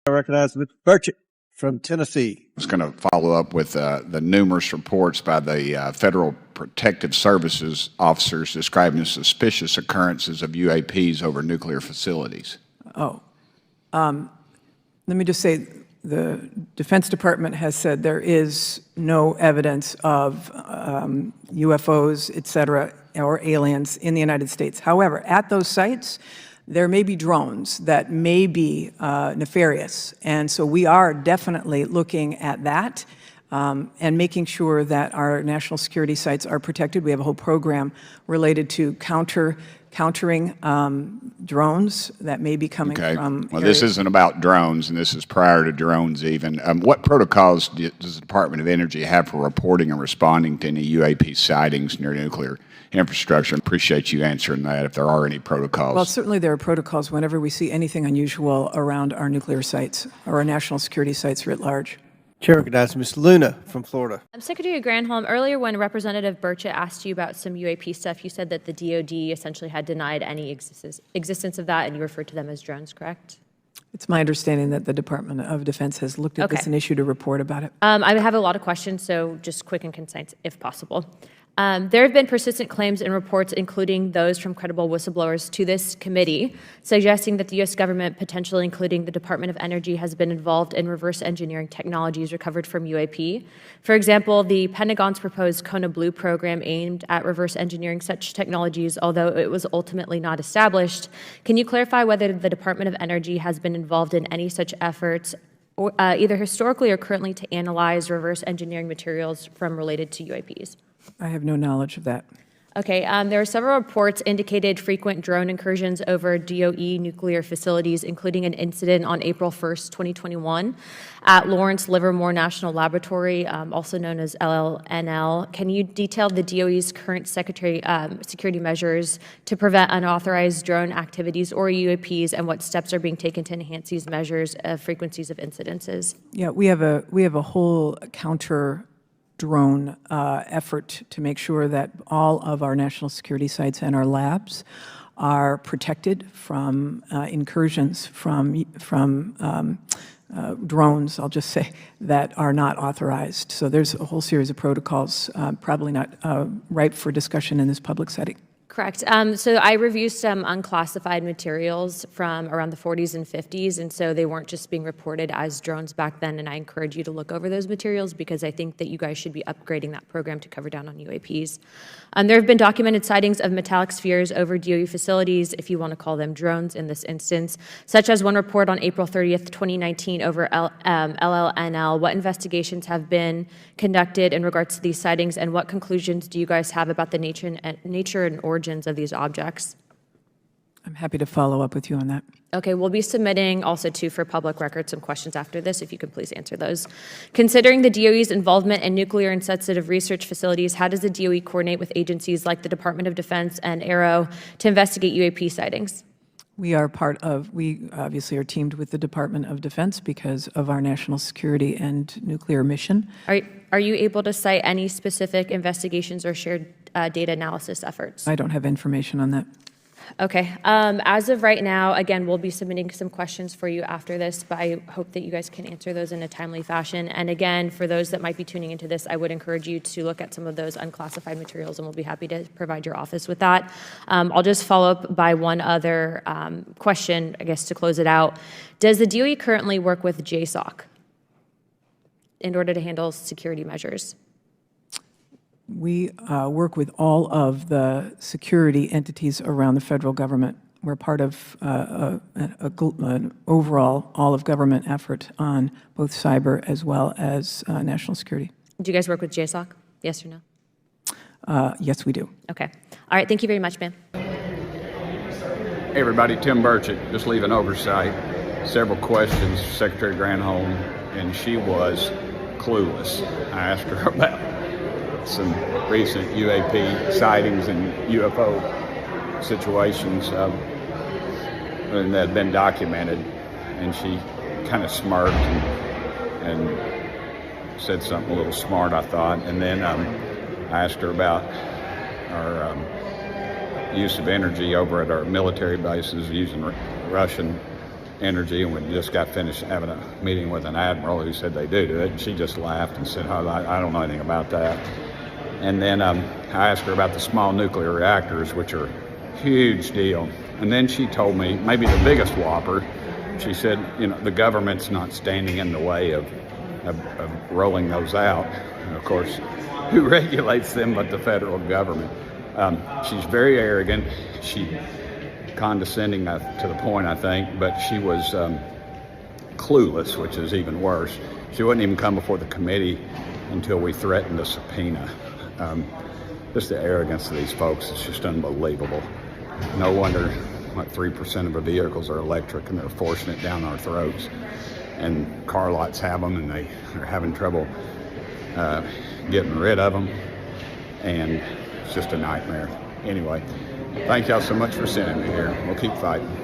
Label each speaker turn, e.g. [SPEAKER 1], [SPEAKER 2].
[SPEAKER 1] I recognize Mr. Burchett from Tennessee.
[SPEAKER 2] I was going to follow up with the numerous reports by the Federal Protective Services officers describing suspicious occurrences of UAPs over nuclear facilities.
[SPEAKER 3] Let me just say the Defense Department has said there is no evidence of UFOs, et cetera, or aliens in the United States. However, at those sites, there may be drones that may be nefarious. And so we are definitely looking at that and making sure that our national security sites are protected. We have a whole program related to countering drones that may be coming from
[SPEAKER 2] Well,
[SPEAKER 3] areas.
[SPEAKER 2] this isn't about drones, and this is prior to drones even. What protocols does the Department of Energy have for reporting and responding to any UAP sightings near nuclear infrastructure? Appreciate you answering that, if there are any protocols.
[SPEAKER 3] Well, certainly there are protocols whenever we see anything unusual around our nuclear sites or our national security sites writ large.
[SPEAKER 1] Chair recognizes Ms. Luna from Florida.
[SPEAKER 4] Secretary Granholm, earlier when Representative Burchett asked you about some UAP stuff, you said that the DoD essentially had denied any existence of that, and you referred to them as drones, correct?
[SPEAKER 3] It's my understanding that the Department of Defense has looked at this and issued a report about it.
[SPEAKER 4] I have a lot of questions, so just quick and concise if possible. There have been persistent claims and reports, including those from credible whistleblowers to this committee, suggesting that the U.S. government, potentially including the Department of Energy, has been involved in reverse engineering technologies recovered from UAP. For example, the Pentagon's proposed Kona Blue program aimed at reverse engineering such technologies, although it was ultimately not established. Can you clarify whether the Department of Energy has been involved in any such efforts, either historically or currently, to analyze reverse engineering materials from related to UAPs?
[SPEAKER 3] I have no knowledge of that.
[SPEAKER 4] Okay, there are several reports indicated frequent drone incursions over DOE nuclear facilities, including an incident on April 1st, 2021 at Lawrence Livermore National Laboratory, also known as LLNL. Can you detail the DOE's current security measures to prevent unauthorized drone activities or UAPs, and what steps are being taken to enhance these measures of frequencies of incidences?
[SPEAKER 3] Yeah, we have a whole counter drone effort to make sure that all of our national security sites and our labs are protected from incursions from drones, I'll just say, that are not authorized. So there's a whole series of protocols, probably not ripe for discussion in this public setting.
[SPEAKER 4] Correct. So I reviewed some unclassified materials from around the 40s and 50s, and so they weren't just being reported as drones back then, and I encourage you to look over those materials because I think that you guys should be upgrading that program to cover down on UAPs. There have been documented sightings of metallic spheres over DOE facilities, if you want to call them drones in this instance, such as one report on April 30th, 2019 over LLNL. What investigations have been conducted in regards to these sightings, and what conclusions do you guys have about the nature and origins of these objects?
[SPEAKER 3] I'm happy to follow up with you on that.
[SPEAKER 4] Okay, we'll be submitting also too for public record some questions after this, if you could please answer those. Considering the DOE's involvement in nuclear and sensitive research facilities, how does the DOE coordinate with agencies like the Department of Defense and Aero to investigate UAP sightings?
[SPEAKER 3] We obviously are teamed with the Department of Defense because of our national security and nuclear mission.
[SPEAKER 4] Are you able to cite any specific investigations or shared data analysis efforts?
[SPEAKER 3] I don't have information on that.
[SPEAKER 4] Okay. As of right now, again, we'll be submitting some questions for you after this, but I hope that you guys can answer those in a timely fashion. And again, for those that might be tuning into this, I would encourage you to look at some of those unclassified materials, and we'll be happy to provide your office with that. I'll just follow up by one other question, I guess, to close it out. Does the DOE currently work with JSOC in order to handle security measures?
[SPEAKER 3] We work with all of the security entities around the federal government. We're part of an overall all-of-government effort on both cyber as well as national security.
[SPEAKER 4] Do you guys work with JSOC? Yes or
[SPEAKER 3] no? Yes, we do.
[SPEAKER 4] Okay. All right. Thank you very much, ma'am.
[SPEAKER 2] Hey, everybody. Tim Burchett, just leaving Oversight. Several questions for Secretary Granholm, and she was clueless. I asked her about some recent UAP sightings and UFO situations and that had been documented, and she kind of smirked and said something a little smart, I thought. And then I asked her about our use of energy over at our military bases using Russian Energy, and we just got finished having a meeting with an admiral who said they do it. And she just laughed and said, "Oh, I don't know anything about that." And then I asked her about the small nuclear reactors, which are a huge deal. And then she told me, maybe the biggest whopper, she said, the government's not standing in the way of rolling those out. And of course, who regulates them but the federal government? She's very arrogant. She condescending to the point, I think, but she was clueless, which is even worse. She wouldn't even come before the committee until we threatened a subpoena. Just the arrogance of these folks is just unbelievable. No wonder 3% of our vehicles are electric and they're forcing it down our throats. And car lots have them and they're having trouble getting rid of them. And it's just a nightmare. Anyway, thank y'all so much for sending me here. We'll keep fighting.